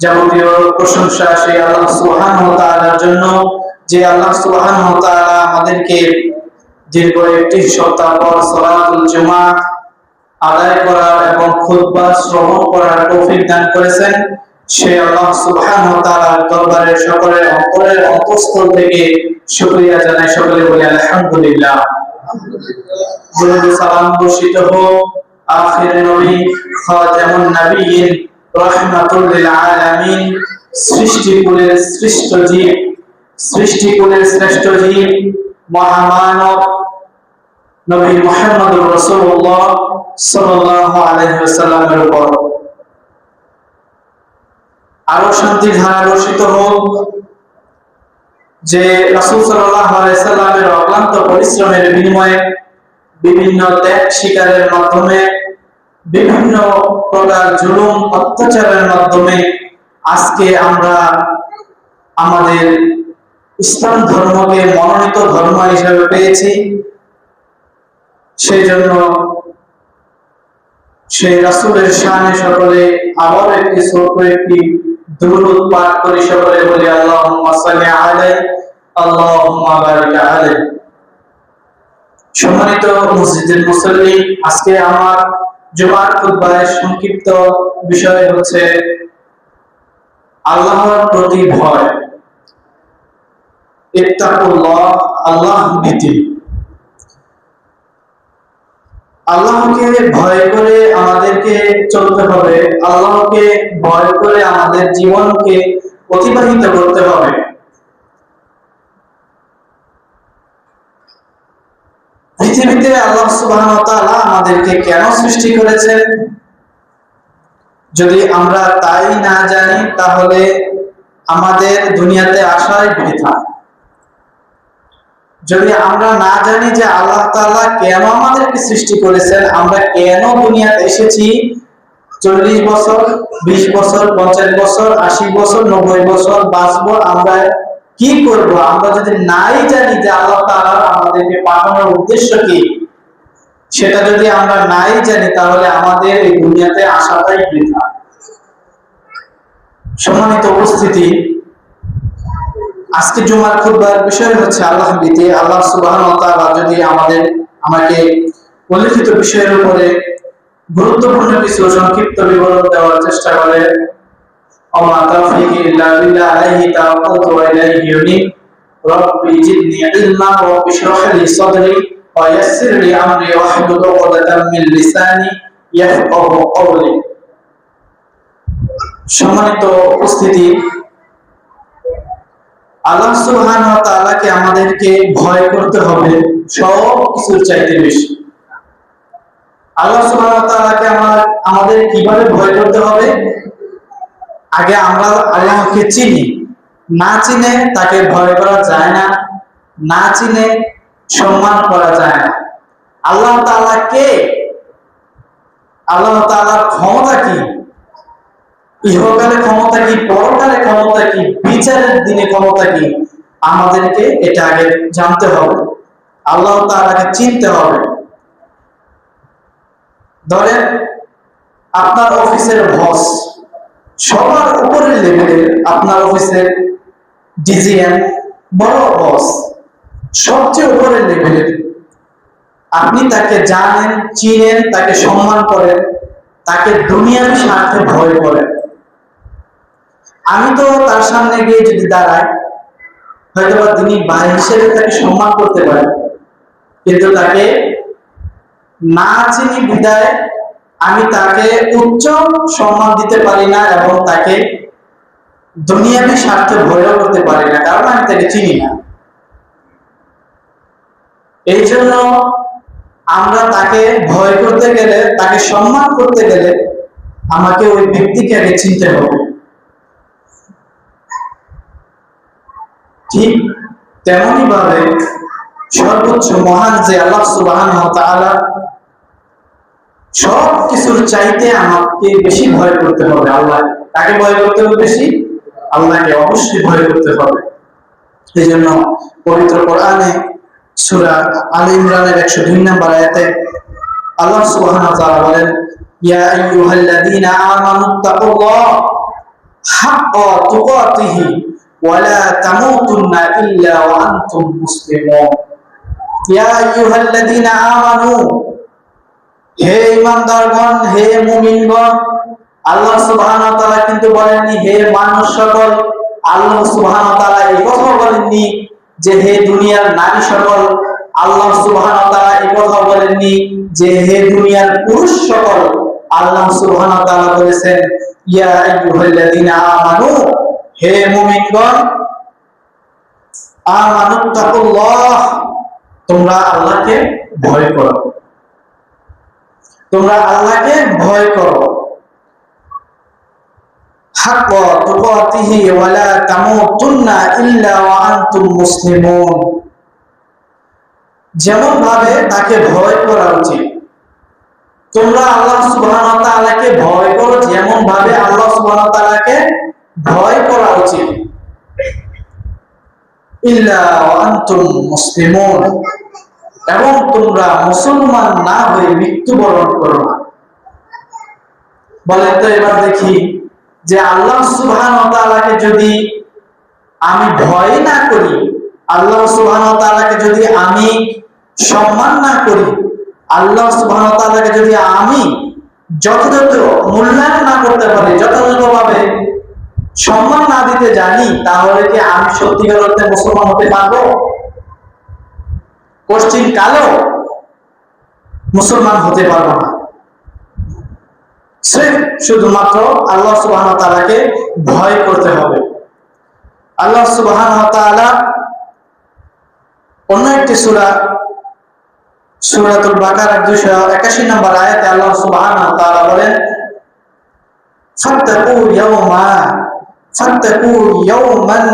যাবতীয় প্রশংসা সেই আল্লাহ সুবহানাহু ওয়া তাআলার জন্য, যে আল্লাহ সুবহানাহু ওয়া তাআলা আমাদেরকে দীর্ঘ একটি সপ্তাহ পর সালাতুল জুমআহ আদায় করার এবং খুতবা শ্রবণ করার তৌফিক দান করেছেন। সেই আল্লাহ সুবহানাহু ওয়া তাআলার দরবারে সকলের অন্তরের অন্তঃস্থল থেকে শুকরিয়া জানাই। সকলে বলি আলহামদুলিল্লাহ। দুরূদ সালাম বর্ষিত হোক আখির নবী খাতামুন নবিয়্যিন রাহমাতুল লিল আলামিন, সৃষ্টিকুলের শ্রেষ্ঠ জীব, সৃষ্টিকুলের শ্রেষ্ঠ জীব মহামানব নবী মুহাম্মদুর রাসূলুল্লাহ সাল্লাল্লাহু আলাইহি ওয়াসাল্লামের উপর আরো শান্তির ধারা বর্ষিত হোক, যে রাসূল সাল্লাল্লাহু আলাইহি ওয়াসাল্লামের অক্লান্ত পরিশ্রমের বিনিময়ে, বিভিন্ন ত্যাগ স্বীকারের মাধ্যমে, বিভিন্ন প্রকার জুলুম অত্যাচারের মাধ্যমে আজকে আমরা আমাদের ইসলাম ধর্মকে মনোনীত ধর্ম হিসেবে পেয়েছি। সেই জন্য সেই রাসূলের শানে সকলে আবার একটি দুরূদ পাঠ করি। সকলে বলি আল্লাহুম্মা সাল্লি আলাইহি আল্লাহুম্মা বারিক আলাইহি। সম্মানিত মসজিদের মুসল্লি, আজকে আমার জুমার খুতবায় সংক্ষিপ্ত বিষয় হচ্ছে আল্লাহর প্রতি ভয়, ইত্তাকুল্লাহ, আল্লাহ ভীতি। আল্লাহকে ভয় করে আমাদেরকে চলতে হবে, আল্লাহকে ভয় করে আমাদের জীবনকে অতিবাহিত করতে হবে। পৃথিবীতে আল্লাহ সুবহানাহু ওয়া তাআলা আমাদেরকে কেন সৃষ্টি করেছেন, যদি আমরা তাই না জানি তাহলে আমাদের দুনিয়াতে আসাই বৃথা। যদি আমরা না জানি যে আল্লাহ তাআলা কেন আমাদেরকে সৃষ্টি করেছেন, আমরা কেন দুনিয়াতে এসেছি, 40 বছর, 20 বছর, 50 বছর, 80 বছর, 90 বছর বাঁচবো, আমরা কি করব, আমরা যদি নাই জানি যে আল্লাহ তাআলা আমাদেরকে পাঠানোর উদ্দেশ্য কি, সেটা যদি আমরা নাই জানি তাহলে আমাদের এই দুনিয়াতে আসাটাই বৃথা। সম্মানিত উপস্থিতি, আজকে জুমার খুতবার বিষয় হচ্ছে আল্লাহ ভীতি। আল্লাহ সুবহানাহু ওয়া তাআলা যদি আমাকে উল্লেখিত বিষয়ের উপরে গুরুত্বপূর্ণ কিছু সংক্ষিপ্ত বিবরণ দেওয়ার চেষ্টা করে, ওমা তাওফীকি ইল্লা বিল্লাহ আলাইহি তাওয়াক্কালতু ওয়া ইলাইহি উনীব, রব্বি জিদনি ইলমা রাব্বি ইশরাহ লি সাদরি ওয়া ইয়াসসির লি আমরি ওয়াহলুল উকদাতাম মিন লিসানি ইয়াফকাহু কওলি। সম্মানিত উপস্থিতি, আল্লাহ সুবহানাহু ওয়া তাআলাকে আমাদেরকে ভয় করতে হবে সব কিছুর চাইতে বেশি। আল্লাহ সুবহানাহু ওয়া তাআলাকে আমাদের কিভাবে ভয় করতে হবে? আগে আমরা আল্লাহকে চিনি, না চিনে তাকে ভয় করা যায় না, না চিনে সম্মান করা যায় না। আল্লাহ তাআলা কে? আল্লাহ তাআলার ক্ষমতা কি? ইহকালে ক্ষমতা কি, পরকালে ক্ষমতা কি, বিচারের দিনে ক্ষমতা কি, আমাদেরকে এটা আগে জানতে হবে, আল্লাহ তাআলাকে চিনতে হবে। ধরেন আপনার অফিসের বস, সবার উপরের লেভেলের আপনার অফিসের ডিজিএম, বড় বস, সবচেয়ে উপরের লেভেলের, আপনি তাকে জানেন, চিনেন, তাকে সম্মান করেন, তাকে দুনিয়ার স্বার্থে ভয় করেন। আমি তো তার সামনে গিয়ে যদি দাঁড়াই, হয়তো বা তিনি ভাই হিসেবে তাকে সম্মান করতে পারেন, কিন্তু তাকে না চিনি বিদায় আমি তাকে উচ্চ সম্মান দিতে পারি না এবং তাকে দুনিয়াবী স্বার্থে ভয়ও করতে পারি না, কারণ আমি তাকে চিনি না। এই জন্য আমরা তাকে ভয় করতে গেলে, তাকে সম্মান করতে গেলে আমাকে ওই ব্যক্তিকে আগে চিনতে হবে। ঠিক তেমনি ভাবে সর্বোচ্চ মহান যে আল্লাহ সুবহানাহু ওয়া তাআলা, সব কিছুর চাইতে আমাকে বেশি ভয় করতে হবে আল্লাহ। তাকে ভয় করতে হবে বেশি, আল্লাহকে অবশ্যই ভয় করতে হবে। এই জন্য পবিত্র কোরআনে সূরা আলে ইমরানের 102 নম্বর আয়াতে আল্লাহ সুবহানাহু ওয়া তাআলা বলেন, ইয়া আইয়ুহাল্লাযীনা আমানুত্তাকুল্লাহ হাক্কা তুকাতিহি ওয়া লা তামুতুন্না ইল্লা ওয়া আনতুম মুসলিমুন। ইয়া আইয়ুহাল্লাযীনা আমানু, হে ঈমানদারগণ, হে মুমিনগণ। আল্লাহ সুবহানাহু ওয়া তাআলা কিন্তু বলেননি হে মানুষ সকল। আল্লাহ সুবহানাহু ওয়া তাআলা এই কথা বলেননি যে হে দুনিয়ার নারী সকল। আল্লাহ সুবহানাহু ওয়া তাআলা এই কথা বলেননি যে হে দুনিয়ার পুরুষ সকল। আল্লাহ সুবহানাহু ওয়া তাআলা বলেছেন ইয়া আইয়ুহাল্লাযীনা আমানু, হে মুমিনগণ, আমানুত্তাকুল্লাহ, তোমরা আল্লাহকে ভয় করো, তোমরা আল্লাহকে ভয় করো। হাক্কা তুকাতিহি ওয়া লা তামুতুন্না ইল্লা ওয়া আনতুম মুসলিমুন। যেমন ভাবে তাকে ভয় করা উচিত, তোমরা আল্লাহ সুবহানাহু ওয়া তাআলাকে ভয় করো যেমন ভাবে আল্লাহ সুবহানাহু ওয়া তাআলাকে ভয় করা উচিত। ইল্লা ওয়া আনতুম মুসলিমুন, এবং তোমরা মুসলমান না হয়ে মৃত্যুবরণ করো না। বলেন তো এবার দেখি যে আল্লাহ সুবহানাহু ওয়া তাআলাকে যদি আমি ভয় না করি, আল্লাহ সুবহানাহু ওয়া তাআলাকে যদি আমি সম্মান না করি, আল্লাহ সুবহানাহু ওয়া তাআলাকে যদি আমি যথাযথ মূল্যায়ন না করতে পারি, যথাযথভাবে সম্মান না দিতে জানি, তাহলে কি আমি সত্যিকার অর্থে মুসলমান হতে পারবো? কোশ্চিন কালো মুসলমান হতে পারবো না। শুধুমাত্র আল্লাহ সুবহানাহু ওয়া তাআলাকে ভয় করতে হবে। আল্লাহ সুবহানাহু ওয়া তাআলা অন্য একটি সূরা, সূরাতুল বাকারার 281 নম্বর আয়াতে আল্লাহ সুবহানাহু ওয়া তাআলা বলেন ফাত্তাকু ইয়াওমান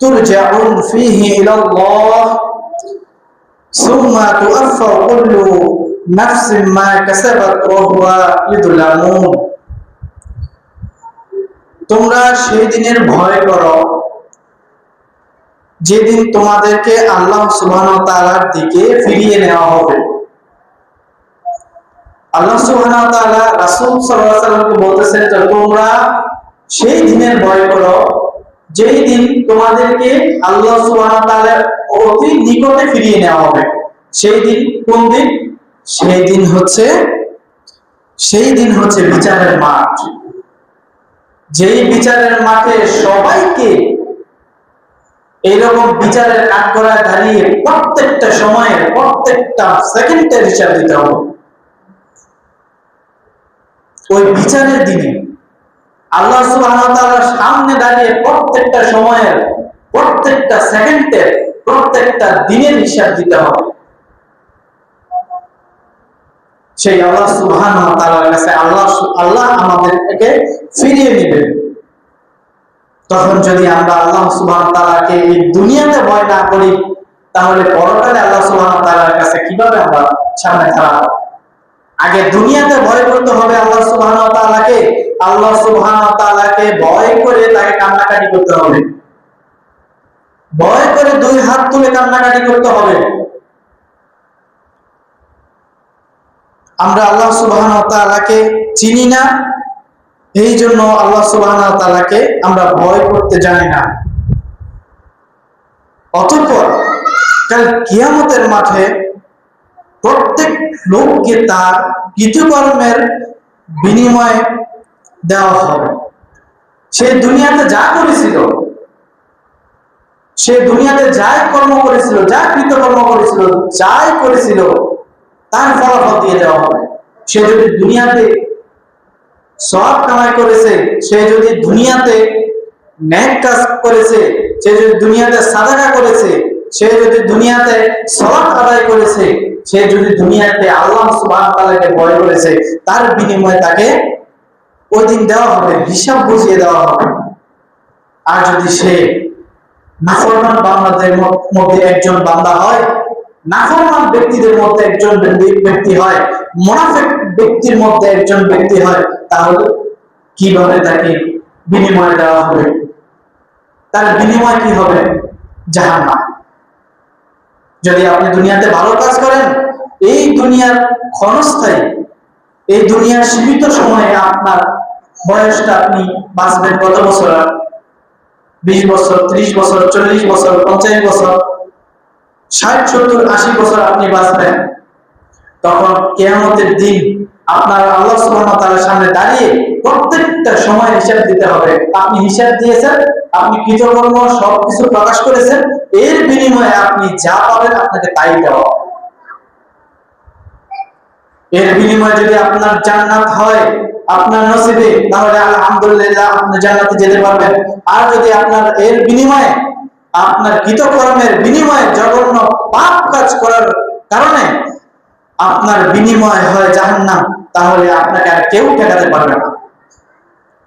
তুরজাউন ফীহি ইলাল্লাহ সুম্মা তুওয়াফা কুল্লু নাফসিন মা কাসাবাত ওয়া হুয়া ইউযলামুন। তোমরা সেই দিনের ভয় করো যেদিন তোমাদেরকে আল্লাহ সুবহানাহু ওয়া তাআলার দিকে ফিরিয়ে নেওয়া হবে। আল্লাহ সুবহানাহু ওয়া তাআলা রাসূল সাল্লাল্লাহু আলাইহি ওয়াসাল্লামকে বলতেছেন যে তোমরা সেই দিনের ভয় করো যেই দিন তোমাদেরকে আল্লাহ সুবহানাহু ওয়া তাআলার অতি নিকটে ফিরিয়ে নেওয়া হবে। সেই দিন কোন দিন? সেই দিন হচ্ছে বিচারের মাঠ। যেই বিচারের মাঠে সবাইকে এইরকম বিচারের কাঠগড়ায় দাঁড়িয়ে প্রত্যেকটা সময়ের প্রত্যেকটা সেকেন্ডের হিসাব দিতে হবে। ওই বিচারের দিনে আল্লাহ সুবহানাহু ওয়া তাআলার সামনে দাঁড়িয়ে প্রত্যেকটা সময়ের প্রত্যেকটা সেকেন্ডের প্রত্যেকটা দিনের হিসাব দিতে হবে। সেই আল্লাহ সুবহানাহু ওয়া তাআলার কাছে আল্লাহ আমাদেরকে ফিরিয়ে নেবেন। তখন যদি আমরা আল্লাহ সুবহানাহু ওয়া তাআলাকে এই দুনিয়াতে ভয় না করি, তাহলে পরকালে আল্লাহ সুবহানাহু ওয়া তাআলার কাছে কিভাবে আমরা সামনে দাঁড়াবো? আগে দুনিয়াতে ভয় করতে হবে আল্লাহ সুবহানাহু ওয়া তাআলাকে। আল্লাহ সুবহানাহু ওয়া তাআলাকে ভয় করে তাকে কান্নাকাটি করতে হবে, ভয় করে দুই হাত তুলে কান্নাকাটি করতে হবে। আমরা আল্লাহ সুবহানাহু ওয়া তাআলাকে চিনি না, এই জন্য আল্লাহ সুবহানাহু ওয়া তাআলাকে আমরা ভয় করতে জানি না। অতঃপর কাল কিয়ামতের মাঠে প্রত্যেক লোককে তার কৃতকর্মের বিনিময় দেওয়া হবে। সে দুনিয়াতে যা করেছিল, সে দুনিয়াতে যাই কর্ম করেছিল, যা কৃতকর্ম করেছিল, যাই করেছিল, তার ফলাফল দিয়ে দেওয়া হবে। সে যদি দুনিয়াতে সওয়াব কামাই করেছে, সে যদি দুনিয়াতে নেক কাজ করেছে, সে যদি দুনিয়াতে সাদাকা করেছে, সে যদি দুনিয়াতে সালাত আদায় করেছে, সে যদি দুনিয়াতে আল্লাহ সুবহানাহু ওয়া তাআলাকে ভয় করেছে, তার বিনিময়ে তাকে ওই দিন দেওয়া হবে, হিসাব বুঝিয়ে দেওয়া হবে। আর যদি সে নাফরমান বান্দাদের মধ্যে একজন বান্দা হয়, নাফরমান ব্যক্তিদের মধ্যে একজন ব্যক্তি হয়, মুনাফিক ব্যক্তির মধ্যে একজন ব্যক্তি হয়, তাহলে কিভাবে তাকে বিনিময় দেওয়া হবে? তার বিনিময় কি হবে? জাহান্নাম। যদি আপনি দুনিয়াতে ভালো কাজ করেন, এই দুনিয়ার ক্ষণস্থায়ী, এই দুনিয়ার সীমিত সময়ে আপনার বয়সটা আপনি বাঁচবেন কত বছর? 20 বছর, 30 বছর, 40 বছর, 50 বছর, 60, 70, 80 বছর আপনি বাঁচবেন। তখন কিয়ামতের দিন আপনার আল্লাহ সুবহানাহু ওয়া তাআলার সামনে দাঁড়িয়ে প্রত্যেকটা সময় হিসাব দিতে হবে। আপনি হিসাব দিয়েছেন, আপনি কৃতকর্ম সবকিছু প্রকাশ করেছেন, এর বিনিময়ে আপনি যা পাবেন আপনাকে তাই দেওয়া। এর বিনিময়ে যদি আপনার জান্নাত হয় আপনার নসিবে, তাহলে আলহামদুলিল্লাহ আপনি জান্নাতে যেতে পারবেন। আর যদি আপনার এর বিনিময়ে, আপনার কৃতকর্মের বিনিময়ে জঘন্য পাপ কাজ করার কারণে আপনার বিনিময় হয় জাহান্নাম, তাহলে আপনাকে আর কেউ ঠেকাতে পারবে না।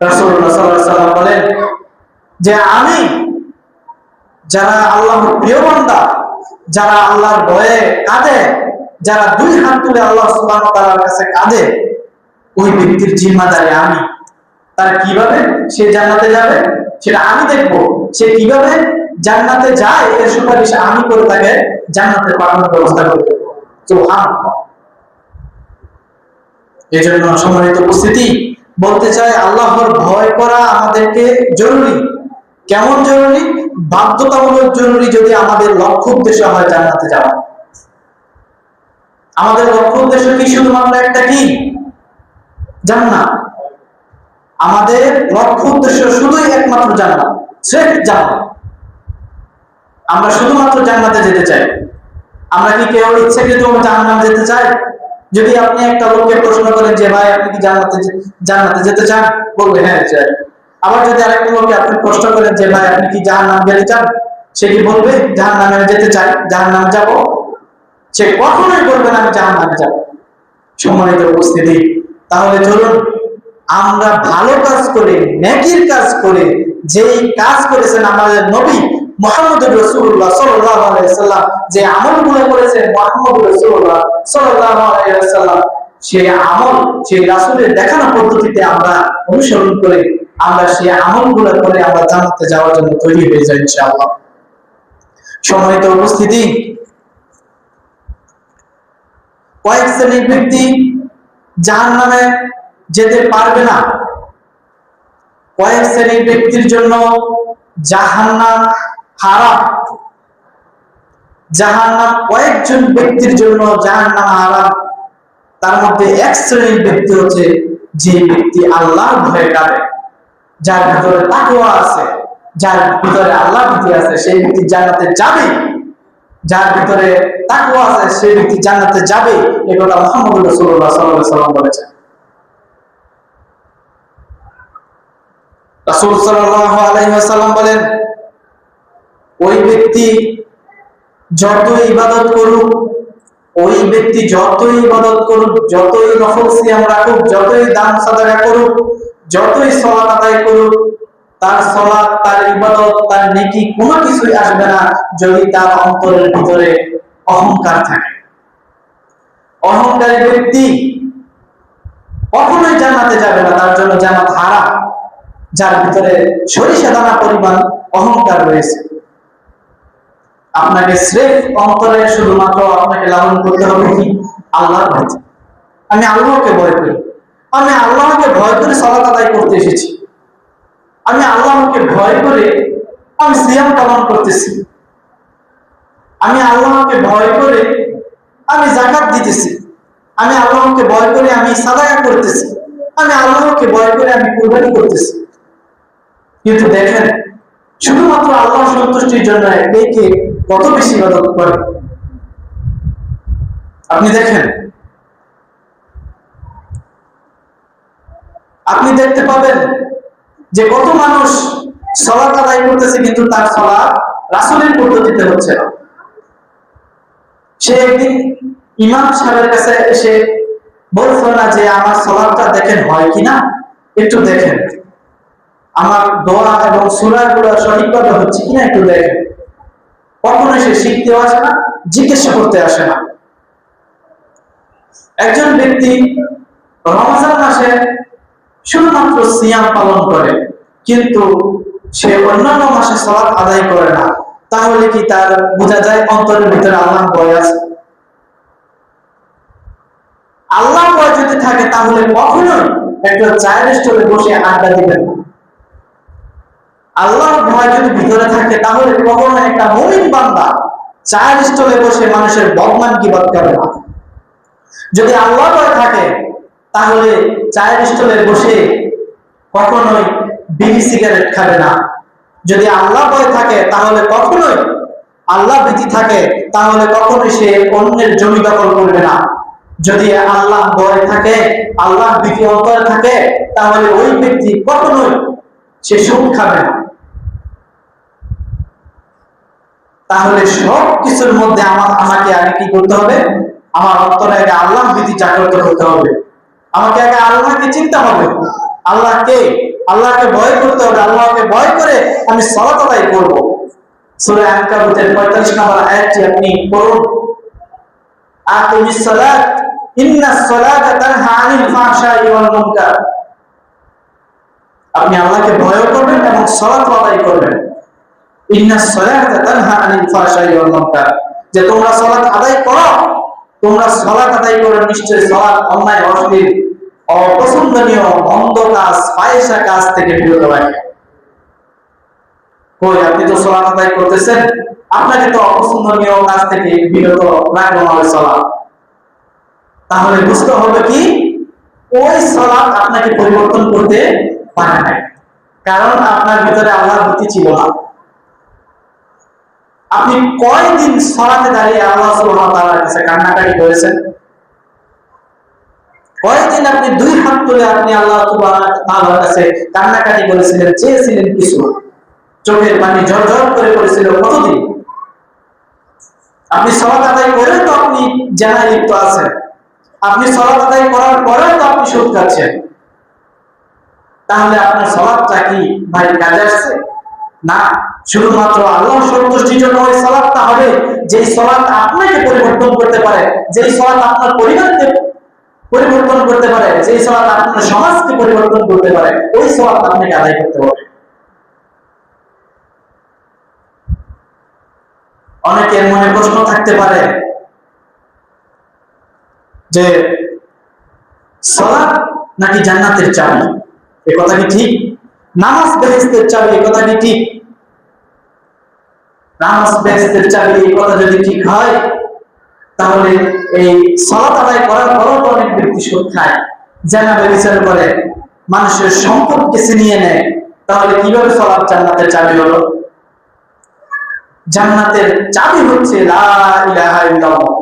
রাসূলুল্লাহ সাল্লাল্লাহু আলাইহি ওয়াসাল্লাম বলেন যে আমি, যারা আল্লাহর প্রিয় বান্দা, যারা আল্লাহর ভয়ে কাঁদে, যারা দুই হাত তুলে আল্লাহ সুবহানাহু ওয়া তাআলার কাছে কাঁদে, ওই ব্যক্তির জিম্মাদারি আমি। তার কিভাবে সে জান্নাতে যাবে সেটা আমি দেখব। সে কিভাবে জান্নাতে যায় এর সুপারিশ আমি করে তাকে জান্নাতে পাঠানোর ব্যবস্থা করে দেব। সুবহানাল্লাহ। এজন্য সম্মানিত উপস্থিতি, বলতে চাই আল্লাহর ভয় করা আমাদেরকে জরুরি। কেমন জরুরি? বাধ্যতামূলক জরুরি, যদি আমাদের লক্ষ্য উদ্দেশ্য হয় জান্নাতে যাওয়া। আমাদের লক্ষ্য উদ্দেশ্য কি? শুধুমাত্র একটা, কি? জান্নাত। আমাদের লক্ষ্য উদ্দেশ্য শুধুই একমাত্র জান্নাত, স্রেফ জান্নাত। আমরা শুধুমাত্র জান্নাতে যেতে চাই। আমরা কি কেউ ইচ্ছাকৃতভাবে জাহান্নামে যেতে চাই? যদি আপনি একটা লোককে প্রশ্ন করেন যে ভাই আপনি কি জান্নাতে যেতে চান, বলবে হ্যাঁ চাই। আবার যদি আরেকটা লোককে আপনি প্রশ্ন করেন যে ভাই আপনি কি জাহান্নামে যেতে চান, সে কি বলবে জাহান্নামে যেতে চাই, জাহান্নামে যাব? সে কখনোই বলবে না আমি জাহান্নামে যাব। সম্মানিত উপস্থিতি, তাহলে চলুন আমরা ভালো কাজ করে, নেকির কাজ করে, যেই কাজ করেছেন আমাদের নবী মুহাম্মদুর রাসূলুল্লাহ সাল্লাল্লাহু আলাইহি ওয়াসাল্লাম, যে আমলগুলো করেছেন মুহাম্মদুর রাসূলুল্লাহ সাল্লাল্লাহু আলাইহি ওয়াসাল্লাম, সেই আমল, সেই রাসূলের দেখানো পদ্ধতিতে আমরা অনুসরণ করে আমরা সেই আমলগুলো করে আমরা জান্নাতে যাওয়ার জন্য তৈরি হয়ে যাই ইনশাআল্লাহ। সম্মানিত উপস্থিতি, কয়েক শ্রেণীর ব্যক্তি জাহান্নামে যেতে পারবে না। কয়েক শ্রেণীর ব্যক্তির জন্য জাহান্নাম হারাম। জাহান্নাম কয়েকজন ব্যক্তির জন্য জাহান্নাম হারাম। তার মধ্যে এক শ্রেণীর ব্যক্তি হচ্ছে যে ব্যক্তি আল্লাহর ভয়ে কাঁদে, যার ভিতরে তাকওয়া আছে, যার ভিতরে আল্লাহর ভীতি আছে, সেই ব্যক্তি জান্নাতে যাবে। যার ভিতরে তাকওয়া আছে সেই ব্যক্তি জান্নাতে যাবে, এই কথা মুহাম্মদ রাসূলুল্লাহ সাল্লাল্লাহু আলাইহি ওয়াসাল্লাম বলেছেন। রাসূল সাল্লাল্লাহু আলাইহি ওয়াসাল্লাম বলেন, ওই ব্যক্তি যতই ইবাদত করুক, ওই ব্যক্তি যতই ইবাদত করুক, যতই নফল সিয়াম রাখুক, যতই দান সাদাকা করুক, যতই সালাত আদায় করুক, তার সালাত, তার ইবাদত, তার নেকি কোনো কিছুই আসবে না যদি তার অন্তরের ভিতরে অহংকার থাকে। অহংকারী ব্যক্তি কখনোই জান্নাতে যাবে না, তার জন্য জান্নাত হারাম। যার ভিতরে সরিষা দানা পরিমাণ অহংকার রয়েছে। আপনাকে স্রেফ অন্তরে শুধুমাত্র আপনাকে লালন করতে হবে কি? আল্লাহর ভয়। আমি আল্লাহকে ভয় করি, আমি আল্লাহকে ভয় করে সালাত আদায় করতে এসেছি, আমি আল্লাহকে ভয় করে আমি সিয়াম পালন করতেছি, আমি আল্লাহকে ভয় করে আমি যাকাত দিতেছি, আমি আল্লাহকে ভয় করে আমি সাদাকা করতেছি, আমি আল্লাহকে ভয় করে আমি কুরবানি করতেছি। কিন্তু দেখেন, শুধুমাত্র আল্লাহর সন্তুষ্টির জন্য কে কে কত বেশি ইবাদত করে। আপনি দেখেন, আপনি দেখতে পাবেন যে কত মানুষ সালাত আদায় করতেছে কিন্তু তার সালাত রাসূলের পদ্ধতিতে হচ্ছে না। সে একদিন ইমাম সাহেবের কাছে এসে বলছিল না যে আমার সালাতটা দেখেন হয় কিনা, একটু দেখেন, আমার দোয়া এবং সূরাগুলো সঠিকভাবে হচ্ছে কিনা একটু দেখেন। কখনো সে শিখতে আসে না, জিজ্ঞাসা করতে আসে না। একজন ব্যক্তি রমজান মাসে শুধুমাত্র সিয়াম পালন করে কিন্তু সে অন্যান্য মাসে সালাত আদায় করে না, তাহলে কি তার বোঝা যায় অন্তরের ভিতরে আল্লাহর ভয় আছে? আল্লাহর ভয় যদি থাকে তাহলে কখনোই একটা চায়ের স্টলে বসে আড্ডা দিবেন না। আল্লাহর ভয় যদি ভিতরে থাকে তাহলে কখনো একটা মুমিন বান্দা চায়ের স্টলে বসে মানুষের বদনাম গীবত করে না। যদি আল্লাহর ভয় থাকে তাহলে চায়ের স্টলে বসে কখনোই বিড়ি সিগারেট খাবে না। যদি আল্লাহ ভয় থাকে তাহলে কখনোই আল্লাহ ভীতি থাকে তাহলে কখনোই সে অন্যের জমি দখল করবে না। যদি আল্লাহ ভয় থাকে, আল্লাহ ভীতি অন্তরে থাকে, তাহলে ওই ব্যক্তি কখনোই সে সুদ খাবে না। তাহলে সব কিছুর মধ্যে আমাকে আগে কি করতে হবে? আমার অন্তরে আগে আল্লাহ ভীতি জাগ্রত করতে হবে। আমাকে আগে আল্লাহকে চিনতে হবে। আল্লাহকে আল্লাহকে ভয় করতে হবে। আল্লাহকে ভয় করে আমি সালাত আদায় করব। সূরা আনকাবুতের 45 নম্বর আয়াতটি আপনি পড়ুন। আকিমিস সালাত ইন্নাস সালাতা তানহা আনিল ফাহশাই ওয়াল মুনকার। আপনি আল্লাহকে ভয় করবেন এবং সালাত আদায় করবেন। ইন্নাস সালাতা তানহা আনিল ফাহশাই ওয়াল মুনকার, যে তোমরা সালাত আদায় করো, তোমরা সালাত আদায় করো, নিশ্চয়ই সালাত অন্যায়, অশ্লীল, অপছন্দনীয়, মন্দ কাজ, ফাহিশা কাজ থেকে বিরত রাখে। কই আপনি তো সালাত আদায় করতেছেন, আপনাকে তো অপছন্দনীয় কাজ থেকে বিরত রাখলো না ওই সালাত। তাহলে বুঝতে হবে কি ওই সালাত আপনাকে পরিবর্তন করতে পারে না, কারণ আপনার ভিতরে আল্লাহর ভীতি ছিল না। আপনি কয়দিন সালাতে দাঁড়িয়ে আল্লাহ সুবহানাহু ওয়া তাআলার কাছে কান্নাকাটি করেছেন? কয়দিন আপনি দুই হাত তুলে আপনি আল্লাহ সুবহানাহু ওয়া তাআলার কাছে কান্নাকাটি করেছিলেন, চেয়েছিলেন কিছু, চোখের পানি ঝরঝর করে পড়েছিল? কতদিন? আপনি সালাত আদায় করেও তো আপনি জানায় লিপ্ত আছেন, আপনি সালাত আদায় করার পরেও তো আপনি সুদ খাচ্ছেন। তাহলে আপনার সালাতটা কি ভাই কাজে আসছে? না, শুধুমাত্র আল্লাহর সন্তুষ্টির জন্য ওই সালাতটা হবে যেই সালাত আপনাকে পরিবর্তন করতে পারে, যেই সালাত আপনার পরিবারকে পরিবর্তন করতে পারে, যেই সালাত আপনার সমাজকে পরিবর্তন করতে পারে, ওই সালাত আপনাকে আদায় করতে হবে। অনেকের মনে প্রশ্ন থাকতে পারে যে সালাত নাকি জান্নাতের চাবি, এ কথা কি ঠিক? নামাজ বেহেশতের চাবি, এ কথা কি ঠিক? নামাজ বেহেশতের চাবি, এই কথা যদি ঠিক হয়, তাহলে এই সালাত আদায় করার পরও তো অনেক ব্যক্তি সুদ খায়, জানা ব্যভিচার করে, মানুষের সম্পদকে ছিনিয়ে নেয়। তাহলে কিভাবে সালাত জান্নাতের চাবি হলো? জান্নাতের চাবি হচ্ছে লা ইলাহা ইল্লাল্লাহ।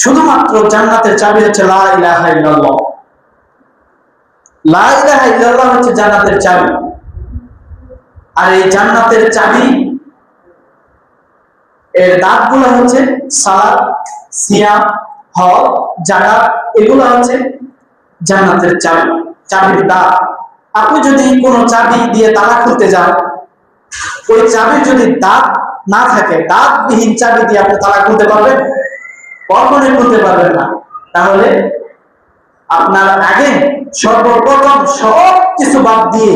শুধুমাত্র জান্নাতের চাবি হচ্ছে লা ইলাহা ইল্লাল্লাহ। লা ইলাহা ইল্লাল্লাহ হচ্ছে জান্নাতের চাবি। আর এই জান্নাতের চাবি এর দাঁতগুলো হচ্ছে সালাত, সিয়াম, হজ, যাকাত, এগুলো হচ্ছে জান্নাতের চাবি, চাবির দাঁত। আপনি যদি কোনো চাবি দিয়ে তালা খুলতে যান, ওই চাবির যদি দাঁত না থাকে, দাঁতবিহীন চাবি দিয়ে আপনি তালা খুলতে পারবেন? কখনোই খুলতে পারবেন না। তাহলে আপনার আগে সর্বপ্রথম সব কিছু বাদ দিয়ে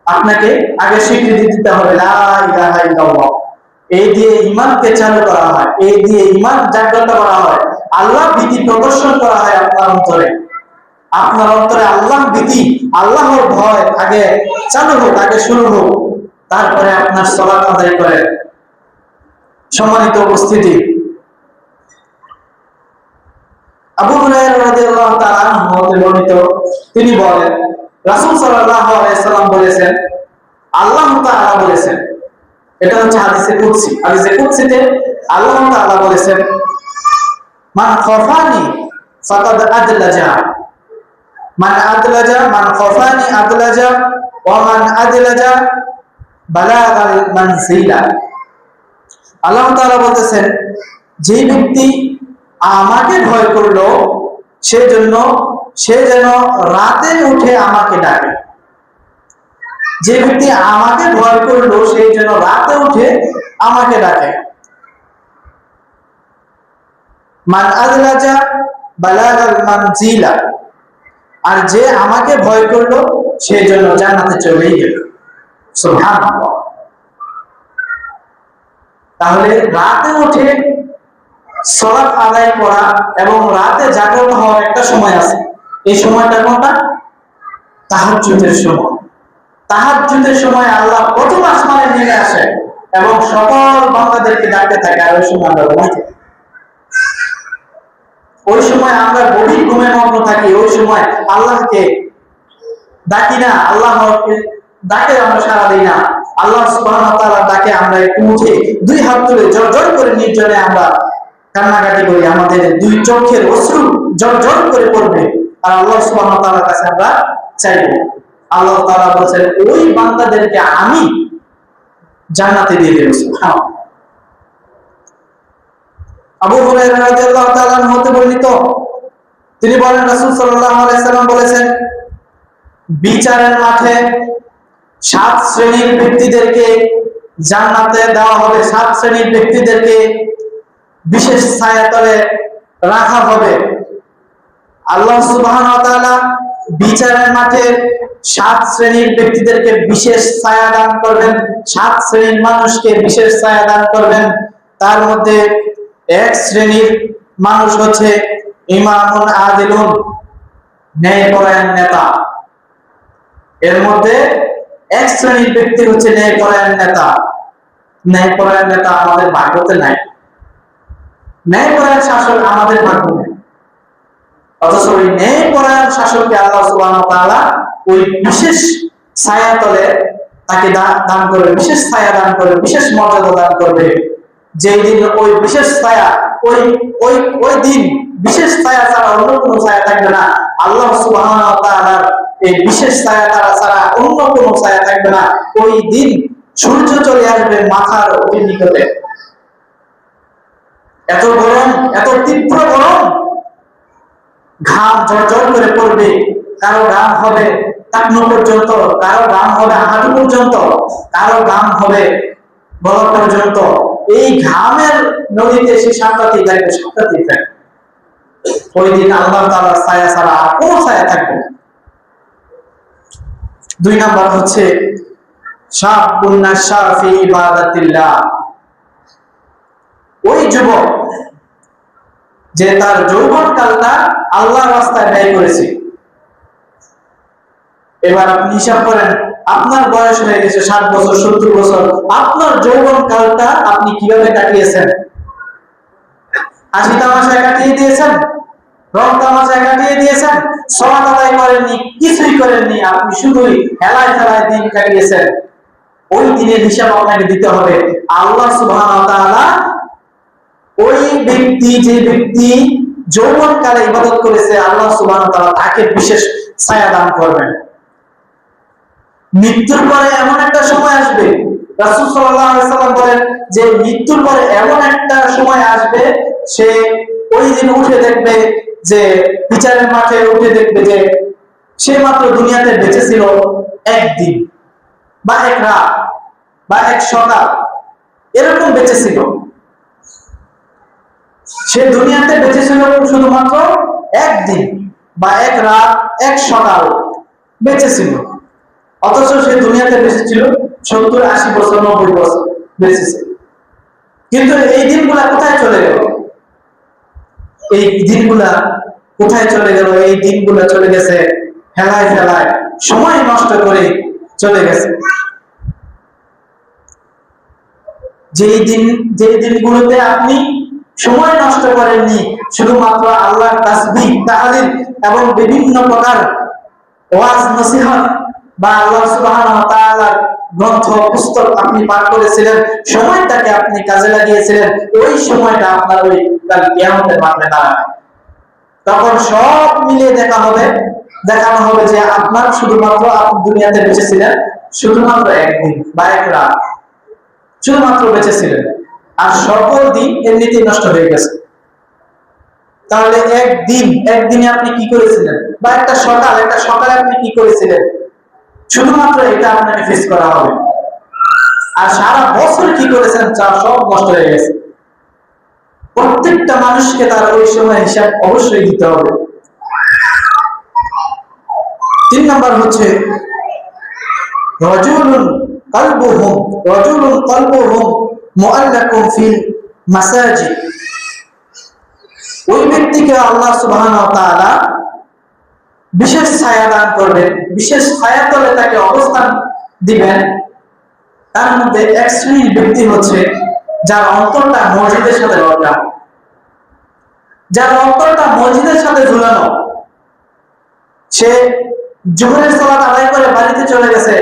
আপনাকে আগে স্বীকৃতি দিতে হবে লা ইলাহা ইল্লাল্লাহ। এই দিয়ে ঈমানকে চালু করা হয়, এই দিয়ে ঈমান জাগ্রত করা হয়, আল্লাহ ভীতি প্রদর্শন করা হয় আপনার অন্তরে। আপনার অন্তরে আল্লাহ ভীতি, আল্লাহর ভয় আগে চালু হোক, আগে শুরু হোক, তারপরে আপনার সালাত আদায় করেন। সম্মানিত উপস্থিতি, আবু হুরায়রা রাদিয়াল্লাহু তাআলা আনহু হতে বর্ণিত, তিনি বলেন রাসূল সাল্লাল্লাহু আলাইহি সাল্লাম বলেছেন, আল্লাহ তাআলা বলেছেন, এটা হচ্ছে হাদিসে কুদসি। হাদিসে কুদসিতে আল্লাহ তাআলা বলেছেন, মান খাফানি ফাকাদ আদলাজা, মান আদলাজা, মান খাফানি আদলাজা, ওয়া মান আদলাজা বালাগাল মানজিলা। আল্লাহ তাআলা বলতেছেন, যে ব্যক্তি আমাকে ভয় করলো সে যেন রাতে উঠে আমাকে ডাকে। যে ব্যক্তি আমাকে ভয় করলো সে যেন রাতে উঠে আমাকে ডাকে। মান আদলাজা বালাগাল মানজিলা, আর যে আমাকে ভয় করলো সে যেন জান্নাতে চলেই গেল। সুবহানাল্লাহ। তাহলে রাতে উঠে সালাত আদায় করা এবং রাতে জাগ্রত হওয়ার একটা সময় আছে। এই সময়টা কোনটা? তাহাজ্জুদের সময়। তাহাজ্জুদের সময় আল্লাহ প্রথম আসমানে নেমে আসে এবং সকল বান্দাদেরকে ডাকতে থাকে, আর ওই সময় আমরা ঘুমাই থাকি। ওই সময় আমরা গভীর ঘুমে মগ্ন থাকি, ওই সময় আল্লাহকে ডাকি না, আল্লাহ ডাকে আমরা সাড়া দিই না। আল্লাহ সুবহানাহু ওয়া তাআলার ডাকে আমরা একটু উঠে দুই হাত তুলে জড়জড় করে নির্জনে আমরা কান্নাকাটি করি, আমাদের দুই চোখের অশ্রু জড়জড় করে পড়বে, আর আল্লাহ সুবহানাহু ওয়া তাআলার কাছে আমরা চাইব। আল্লাহ তাআলা বলেন ওই বান্দাদেরকে আমি জান্নাতে দিয়ে দেব। সুবহানাল্লাহ। আবু হুরায়রা রাদিয়াল্লাহু তাআলা হতে বর্ণিত, তিনি বলেন রাসূল সাল্লাল্লাহু আলাইহি সাল্লাম বলেছেন, বিচারের মাঠে 7 শ্রেণীর ব্যক্তিদেরকে জান্নাতে দেওয়া হবে। 7 শ্রেণীর ব্যক্তিদেরকে বিশেষ ছায়াতলে রাখা হবে। আল্লাহ সুবহানাহু ওয়া তাআলা বিচারের মাঠে 7 শ্রেণীর ব্যক্তিদেরকে বিশেষ ছায়া দান করবেন, 7 শ্রেণীর মানুষকে বিশেষ ছায়া দান করবেন। তার মধ্যে এক শ্রেণীর মানুষ হচ্ছে ইমামুন আদিলুন, ন্যায়পরায়ণ নেতা। এর মধ্যে এক শ্রেণীর ব্যক্তি হচ্ছে ন্যায়পরায়ণ নেতা। ন্যায়পরায়ণ নেতা আমাদের ভাগ্যতে নাই, ন্যায়পরায়ণ শাসক আমাদের ভাগ্য নেই। অথচ ওই ন্যায়পরায়ণ শাসককে আল্লাহ সুবহানাহু ওয়া তাআলা ওই বিশেষ ছায়াতলে তাকে দান করবে, বিশেষ ছায়া দান করবে, বিশেষ মর্যাদা দান করবে। যেই দিন ওই বিশেষ ছায়া, ওই ওই ওই দিন বিশেষ ছায়া ছাড়া অন্য কোনো ছায়া থাকবে না। আল্লাহ সুবহানাহু ওয়া তাআলার এই বিশেষ ছায়া ছাড়া অন্য কোনো ছায়া থাকবে না। ওই দিন সূর্য চলে আসবে মাথার অতি নিকটে। এত গরম, এত তীব্র গরম, ঘাম ঝরঝর করে পড়বে। কারো ঘাম হবে টাকনো পর্যন্ত, কারো ঘাম হবে হাঁটু পর্যন্ত, কারো ঘাম হবে গলা পর্যন্ত। এই ঘামের নদীতে সে সাঁতরাতেই থাকবে, সাঁতরাতেই থাকবে। ওই দিন আল্লাহ তাআলার ছায়া ছাড়া আর কোনো ছায়া থাকবে না। 2 নাম্বার হচ্ছে শাবুন নাশা ফি ইবাদাতিল্লাহ। ওই যুবক যে তার যৌবনকালটা আল্লাহর রাস্তায় ব্যয় করেছে। এবার আপনি হিসাব করেন, আপনার বয়স হয়ে গেছে 60 বছর, 70 বছর, আপনার যৌবনকালটা আপনি কিভাবে কাটিয়েছেন? হাসি তামাশায় কাটিয়ে দিয়েছেন, রং তামাশায় কাটিয়ে দিয়েছেন, সালাত আদায় করেননি, কিছুই করেননি, আপনি শুধুই হেলায় ফেলায় দিন কাটিয়েছেন। ওই দিনের হিসাব আপনাকে দিতে হবে। আল্লাহ সুবহানাহু ওয়া তাআলা ওই ব্যক্তি, যে ব্যক্তি যৌবনকালে ইবাদত করেছে, আল্লাহ সুবহানাহু ওয়া তাআলা তাকে বিশেষ ছায়া দান করবেন। মৃত্যুর পরে এমন একটা সময় আসবে, রাসূল সাল্লাল্লাহু আলাইহি সাল্লাম বলেন যে মৃত্যুর পরে এমন একটা সময় আসবে, সে ওই দিন উঠে দেখবে, যে বিচারের মাঠে উঠে দেখবে যে সে মাত্র দুনিয়াতে বেঁচে ছিল একদিন বা এক রাত বা এক সকাল, এরকম বেঁচে ছিল। সে দুনিয়াতে বেঁচে ছিল শুধুমাত্র একদিন বা এক রাত, এক সকাল বেঁচে ছিল। অথচ সে দুনিয়াতে বেঁচে ছিল 70, 80 বছর, 90 বছর বেঁচেছে। কিন্তু এই দিনগুলা কোথায় চলে গেল? এই দিনগুলা কোথায় চলে গেল? এই দিনগুলা চলে গেছে হেলায় ফেলায়, সময় নষ্ট করে চলে গেছে। যেই দিনগুলোতে আপনি সময় নষ্ট করেননি, শুধুমাত্র আল্লাহর তাসবিহ, তাহলিল এবং বিভিন্ন প্রকার ওয়াজ নসিহত বা আল্লাহ সুবহানাহু ওয়া তাআলার গ্রন্থ পুস্তক আপনি পাঠ করেছিলেন, সময়টাকে আপনি কাজে লাগিয়েছিলেন, ওই সময়টা আপনার ওই কাল কিয়ামতের মাঠে দাঁড়াবে। তখন সব মিলে দেখানো হবে যে আপনার শুধুমাত্র আপনি দুনিয়াতে বেঁচে ছিলেন শুধুমাত্র একদিন বা এক রাত, শুধুমাত্র বেঁচে ছিলেন, আর সকল দিন এমনিতেই নষ্ট হয়ে গেছে। তাহলে একদিনে আপনি কি করেছিলেন, বা একটা সকালে আপনি কি করেছিলেন, শুধুমাত্র এটা আপনাকে ফেস করা হবে। আর সারা বছর কি করেছেন তা সব নষ্ট হয়ে গেছে। প্রত্যেকটা মানুষকে তার ওই সময় হিসাব অবশ্যই দিতে হবে। 3 নাম্বার হচ্ছে রাজুলুন কলবুহুম মুআল্লাকুম ফিল মাসাজিদ। ওই ব্যক্তিকে আল্লাহ সুবহানাহু ওয়া তাআলা বিশেষ ছায়া দান করবেন, বিশেষ ছায়া তলে তাকে অবস্থান দিবেন। তার মধ্যে এক শ্রেণীর ব্যক্তি হচ্ছে যার অন্তরটা মসজিদের সাথে লটকা, যার অন্তরটা মসজিদের সাথে ঝুলানো। সে জোহরের সালাত আদায় করে বাড়িতে চলে গেছে,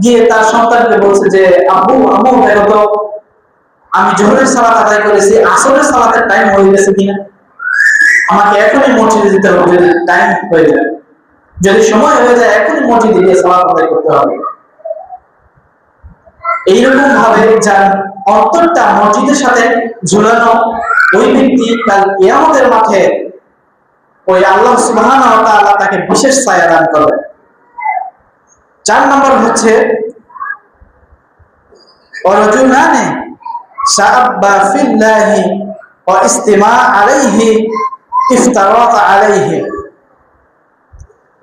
গিয়ে তার সন্তানকে বলছে যে আব্বু আম্মু দেখো তো আমি জোহরের সালাত আদায় করেছি, আসরের সালাতের টাইম হয়ে গেছে কিনা, আমাকে এখনই মসজিদে যেতে হবে, যদি টাইম হয়ে যায়, যদি সময় হয়ে যায় এখনই মসজিদে গিয়ে সালাত আদায় করতে হবে। এইরকম ভাবে যার অন্তরটা মসজিদের সাথে ঝুলানো, ওই ব্যক্তি কাল কিয়ামতের মাঠে ওই আল্লাহ সুবহানাহু ওয়া তাআলা তাকে বিশেষ ছায়া দান করবে। 4 নম্বর হচ্ছে ওয়ারাজুলানি শাআব্বা ফিল্লাহি ওয়া ইস্তিমা আলাইহি ইফতারাত আলাইহি।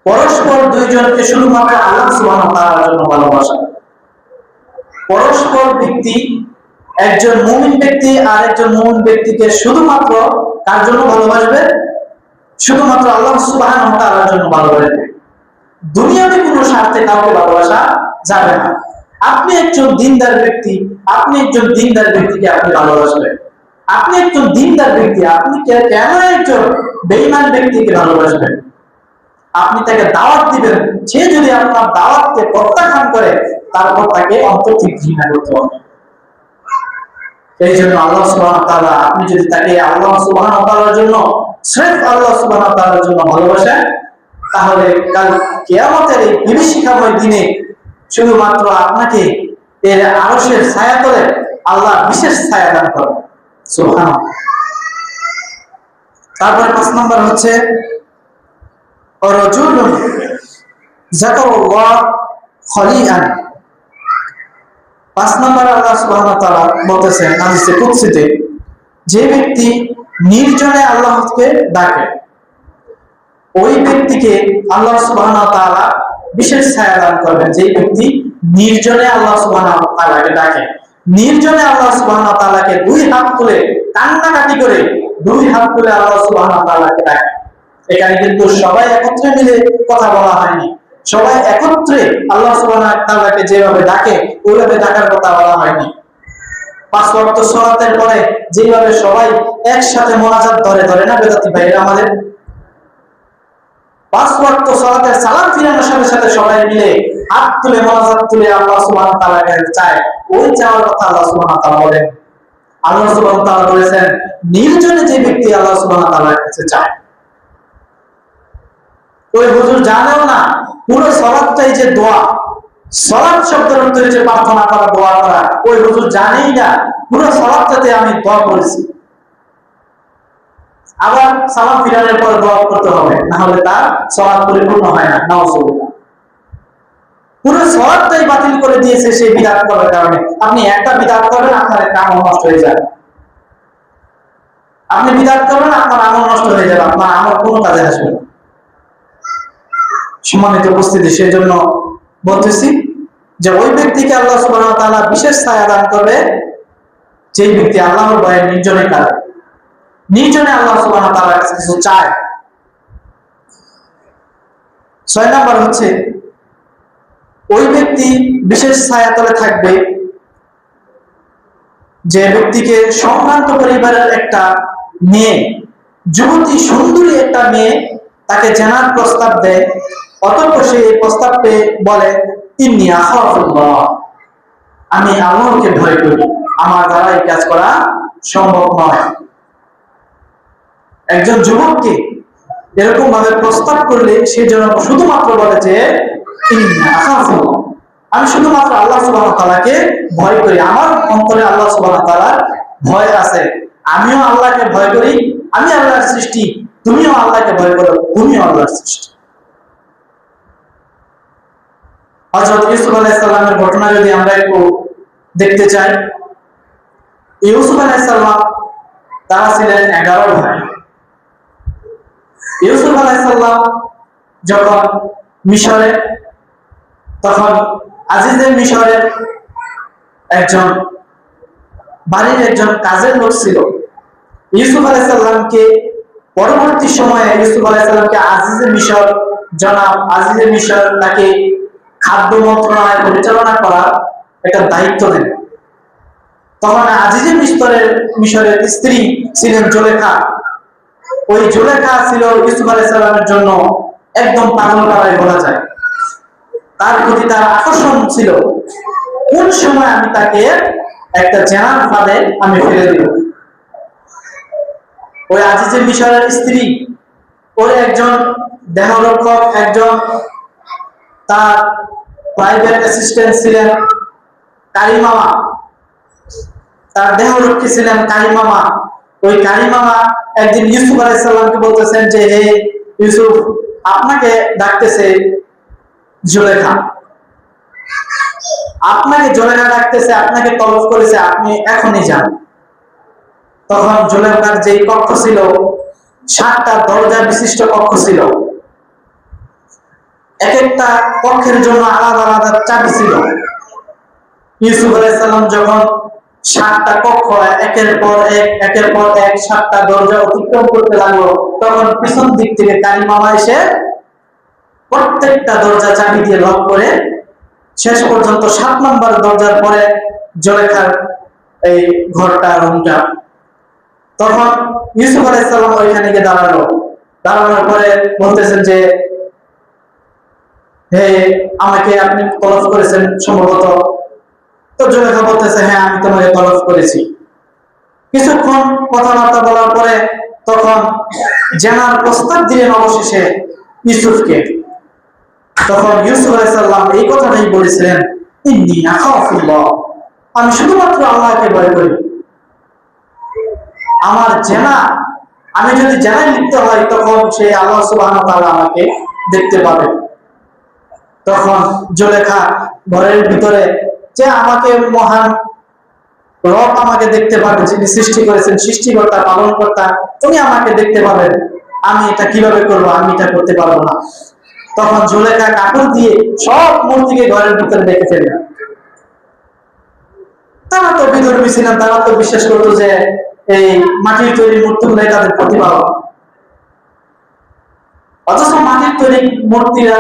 পরস্পর দুইজনকে শুধুমাত্র আল্লাহ সুবহানাহু ওয়া তাআলার জন্য ভালোবাসা। পরস্পর ব্যক্তি, একজন মুমিন ব্যক্তি আর একজন মুমিন ব্যক্তিকে শুধুমাত্র কার জন্য ভালোবাসবে? শুধুমাত্র আল্লাহ সুবহানাহু ওয়া তাআলার জন্য ভালোবাসবে। দুনিয়াতে কোনো স্বার্থে কাউকে ভালোবাসা যাবে না। আপনি একজন দিনদার ব্যক্তি, আপনি একজন দিনদার ব্যক্তিকে আপনি ভালোবাসবেন। আপনি একজন দিনদার ব্যক্তি, আপনি কেন একজন বেঈমান ব্যক্তিকে ভালোবাসবেন? আপনি তাকে দাওয়াত দিবেন, সে যদি আপনার দাওয়াতকে প্রত্যাখ্যান করে তারপর তাকে অন্তর থেকে ঘৃণা করতে হবে। এই জন্য আল্লাহ সুবহানাহু ওয়া তাআলা, আপনি যদি তাকে আল্লাহ সুবহানাহু ওয়া তাআলার জন্য, স্রেফ আল্লাহ সুবহানাহু ওয়া তাআলার জন্য ভালোবাসেন, তাহলে কাল কিয়ামতের এই বিভীষিকাময় দিনে শুধুমাত্র আপনাকে এর আরশের ছায়া তলে আল্লাহ বিশেষ ছায়া দান করবেন। সুবহানাল্লাহ। তারপর 5 নম্বর হচ্ছে রাজুলুন যাকারাল্লাহ খালিআন। 5 নম্বর আল্লাহ সুবহানাহু ওয়া তাআলা বলতেছেন হাদিসে কুদসিতে, যে ব্যক্তি নির্জনে আল্লাহকে ডাকে ওই ব্যক্তিকে আল্লাহ সুবহানাহু ওয়া তাআলা বিশেষ ছায়া দান করবেন। যে ব্যক্তি নির্জনে আল্লাহ সুবহানাহু ওয়া তাআলাকে ডাকে, নির্জনে আল্লাহ সুবহানাহু ওয়া তাআলাকে দুই হাত তুলে কান্নাকাটি করে দুই হাত তুলে আল্লাহ সুবহানাহু ওয়া তাআলাকে ডাকে। এখানে কিন্তু সবাই একত্রে মিলে কথা বলা হয়নি, সবাই একত্রে আল্লাহ সুবহানাহু ওয়া তাআলাকে যেভাবে ডাকে ওইভাবে ডাকার কথা বলা হয়নি। 5 ওয়াক্ত সালাতের পরে যেভাবে সবাই একসাথে মোনাজাত ধরে ধরে না বেদাতি ভাইরা আমাদের, 5 ওয়াক্ত সালাতের সালাম ফিরানোর সাথে সাথে সবাই মিলে হাত তুলে মোনাজাত তুলে আল্লাহ সুবহানাহু ওয়া তাআলার কাছে চায়, ওই চাওয়ার কথা আল্লাহ সুবহানাহু ওয়া তাআলা বলেন। আল্লাহ সুবহানাহু ওয়া তাআলা বলেছেন নির্জনে যে ব্যক্তি আল্লাহ সুবহানাহু ওয়া তাআলার কাছে চায়, ওই হুজুর জানেও না পুরো সালাতটাই যে দোয়া, সালাত শব্দের অর্থ হচ্ছে প্রার্থনা করা, দোয়া করা। ওই হুজুর জানেই না পুরো সালাতটাতে আমি দোয়া করেছি, আবার সালাম ফিরানোর পর দোয়া করতে হবে, না হলে তার সালাত পরিপূর্ণ হয় না। নাউজুবিল্লাহ। পুরো সালাতটাই বাতিল করে দিয়েছে সেই বিদআত করার কারণে। আপনি একটা বিদআত করবেন, আপনার একটা আমল নষ্ট হয়ে যাবে। আপনি বিদআত করবেন, আপনার আমল নষ্ট হয়ে যাবে, আপনার আমল কোনো কাজে আসবে না। সম্মানিত উপস্থিতি, সেজন্য বলতেছি যে ওই ব্যক্তিকে আল্লাহ সুবহানাহু ওয়া তাআলা বিশেষ ছায়া দান করবে যে ব্যক্তি আল্লাহর ভয়ে নির্জনে কাঁদে, নির্জনে আল্লাহ সুবহানাহু ওয়া তাআলার কাছে কিছু চায়। 6 নম্বর হচ্ছে ওই ব্যক্তি বিশেষ ছায়াতলে থাকবে যে ব্যক্তিকে সম্ভ্রান্ত পরিবারের একটা মেয়ে, যুবতী সুন্দরী একটা মেয়ে তাকে জানার প্রস্তাব দেয়, অতঃপর সে এই প্রস্তাব পেয়ে বলে ইন্নী আখাফুল্লাহ, আমি আল্লাহকে ভয় করি, আমার দ্বারা এই কাজ করা সম্ভব নয়। একজন যুবককে এরকম ভাবে প্রস্তাব করলে সে যেন শুধুমাত্র বলে যে ইন্নী আখাফুল্লাহ, আমি শুধুমাত্র আল্লাহ সুবহানাহু ওয়া তাআলাকে ভয় করি, আমার অন্তরে আল্লাহ সুবহানাহু ওয়া তাআলার ভয় আছে, আমিও আল্লাহকে ভয় করি, আমি আল্লাহর সৃষ্টি, তুমিও আল্লাহকে ভয় করো, তুমিও আল্লাহর সৃষ্টি। হযরত ইউসুফ আলাইহিস সালামের ঘটনা যদি আমরা একটু দেখতে চাই, ইউসুফ আলাইহিস সালাম তারা ছিলেন 11 ভাই। ইউসুফ আলাইহিস সালাম যখন মিশরে, তখন আজিজের মিশরের একজন বাড়ির একজন কাজের লোক ছিল। ইউসুফ আলাইহিস সালামকে পরবর্তী সময়ে ইউসুফ আলাইহিস সালামকে আজিজের মিশর জনাব আজিজে মিশর তাকে খাদ্য মন্ত্রণালয় পরিচালনা করার একটা দায়িত্ব দেন। তখন আজিজে মিশরের স্ত্রী ছিলেন জুলেখা। ওই জুলেখা ছিল ইউসুফ আলাইহিস সালামের জন্য একদম পাগল পাড়ায় বলা যায়। তার প্রতি তার আকর্ষণ ছিল, কোন সময় আমি তাকে একটা জেনার ফাঁদে আমি ফেলে দেব। ওই আজিজে মিশরের স্ত্রী, ওর একজন দেহরক্ষক, একজন তার প্রাইভেট অ্যাসিস্ট্যান্ট ছিলেন কারিমামা, তার দেহরক্ষী ছিলেন কারিমামা। ওই কারিমামা একদিন ইউসুফ আলাইহিস সালামকে বলতেছেন যে, হে ইউসুফ, আপনাকে ডাকতেছে জুলেখা, আপনাকে জুলেখা ডাকতেছে, আপনাকে তলব করেছে, আপনি এখনই যান। তখন জুলেখার যেই কক্ষ ছিল, 7টা দরজা বিশিষ্ট কক্ষ ছিল, এক একটা কক্ষের জন্য আলাদা আলাদা চাবি ছিল। ইউসুফ আলাইহিস সালাম যখন 7টা কক্ষ একের পর এক 7টা দরজা অতিক্রম করতে লাগলো, তখন পিছন দিক থেকে কারিমামা এসে প্রত্যেকটা দরজা চাবি দিয়ে লক করে শেষ পর্যন্ত 7 নম্বর দরজার পরে জুলেখার এই ঘরটা, রুমটা। তখন ইউসুফ আলাইহিস সালাম ওইখানে গিয়ে দাঁড়ানোর পরে বলতেছেন যে, হে, আমাকে আপনি তলব করেছেন সম্ভবত। তো জুলেখা বলতেছে, হ্যাঁ, আমি তোমাকে তলব করেছি। কিছুক্ষণ কথাবার্তা বলার পরে তখন জেনার প্রস্তাব দিলেন অবশেষে ইউসুফকে। তখন ইউসুফ আলাইহিস সালাম এই কথাটাই বলেছিলেন, ইন্নী আখাফুল্লাহ, আমি শুধুমাত্র আল্লাহকে ভয় করি। আমার জেনা, আমি যদি জেনায় লিপ্ত হই, তখন সেই আল্লাহ সুবহানাহু ওয়া তাআলা আমাকে দেখতে পাবে। তখন জুলেখা ঘরের ভিতরে, যে আমাকে মহান রব আমাকে দেখতে পাবে, যিনি সৃষ্টি করেছেন, সৃষ্টিকর্তা, পালনকর্তা, তুমি আমাকে দেখতে পাবেন, আমি এটা কিভাবে করবো, আমি এটা করতে পারবো না। তখন জুলেখা কাপড় দিয়ে সব মূর্তিকে ঘরের ভিতরে রেখে ফেললেন। তারা তো বিধর্মী ছিলেন, তারা তো বিশ্বাস করতো যে এই মাটির তৈরি মূর্তিগুলাই তাদের প্রতিপালক। অথচ মাটির তৈরি মূর্তিরা